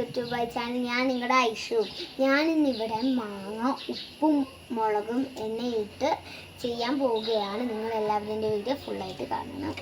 YouTube channel. ഞാൻ നിങ്ങളുടെ ഐഷു. ഞാനിന്നിവിടെ മാങ്ങ ഉപ്പും മുളകും എണ്ണയിട്ട് ചെയ്യാൻ പോവുകയാണ്. നിങ്ങളെല്ലാവരും എൻ്റെ വീഡിയോ ഫുള്ളായിട്ട് കാണണം.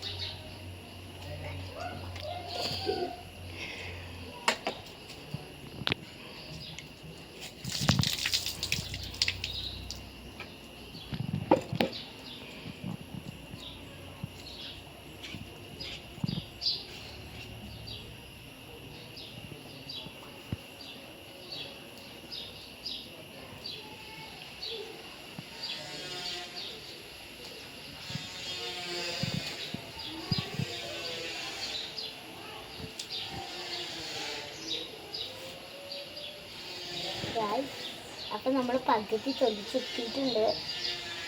അപ്പം നമ്മൾ പകുതി തൊലിച്ചെത്തിയിട്ടുണ്ട്.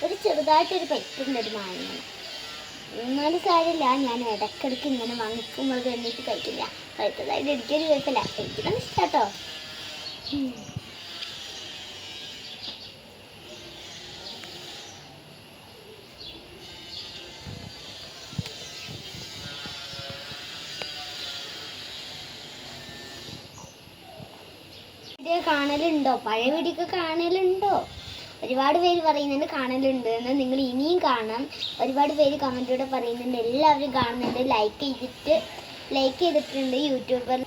ഒരു ചെറുതായിട്ടൊരു പെറ്റുണ്ട് ഒരു മാങ്ങ. എന്നാലും കാര്യമില്ല, ഞാൻ ഇടയ്ക്കിടയ്ക്ക് ഇങ്ങനെ വാങ്ങിക്കുമ്പോൾ എണ്ണീട്ട് കഴിക്കില്ല. കഴിച്ചതായിട്ട് എനിക്കൊരു കുഴപ്പമില്ല, കഴിക്കണം ഇഷ്ടാട്ടോ. വീഡിയോ കാണലുണ്ടോ? പഴയ വീഡിയോ ഒക്കെ കാണലുണ്ടോ? ഒരുപാട് പേര് പറയുന്നുണ്ട് കാണലുണ്ട് എന്ന്. നിങ്ങൾ ഇനിയും കാണാം. ഒരുപാട് പേര് കമൻറ്റിലൂടെ പറയുന്നുണ്ട്. എല്ലാവരും കാണുന്നുണ്ട്. ലൈക്ക് ചെയ്തിട്ടുണ്ട് യൂട്യൂബർ.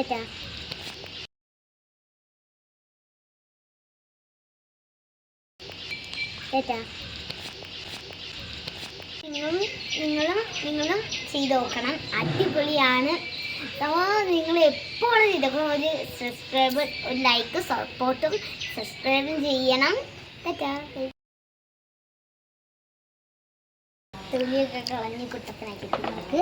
ഏട്ടാ ഏട്ടാ നിങ്ങളും ചെയ്ത് നോക്കണം. അടിപൊളിയാണ്. നിങ്ങൾ എപ്പോഴും ചെയ്തപ്പോൾ ഒരു സബ്സ്ക്രൈബ്, ഒരു ലൈക്ക്, സപ്പോർട്ടും സബ്സ്ക്രൈബും ചെയ്യണം. ഏട്ടാ തുള്ളിയൊക്കെ കളഞ്ഞ് കുട്ടപ്പനാക്കിയിട്ട് നമുക്ക്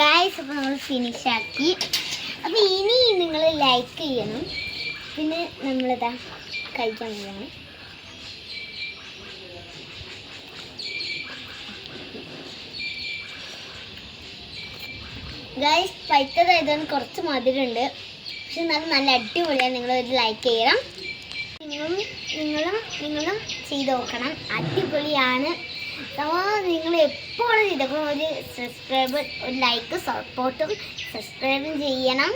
ഗായ്സ്. അപ്പോൾ നമ്മൾ ഫിനിഷാക്കി. അപ്പോൾ ഇനി നിങ്ങൾ ലൈക്ക് ചെയ്യണം. പിന്നെ നമ്മളിതാ കഴിക്കാൻ പോവാണ്. ഗായ്സ് പൈത്തതായതുകൊണ്ട് കുറച്ച് മധുരമുണ്ട്, പക്ഷെ എന്നാലും നല്ല അടിപൊളിയാണ്. നിങ്ങളൊരു ലൈക്ക് ചെയ്യണം. നിങ്ങളും ചെയ്ത് നോക്കണം. അടിപൊളിയാണ്. നിങ്ങൾ എപ്പോഴും ചെയ്തപ്പോൾ ഒരു സബ്സ്ക്രൈബ്, ഒരു ലൈക്ക്, സപ്പോർട്ടും സബ്സ്ക്രൈബും ചെയ്യണം.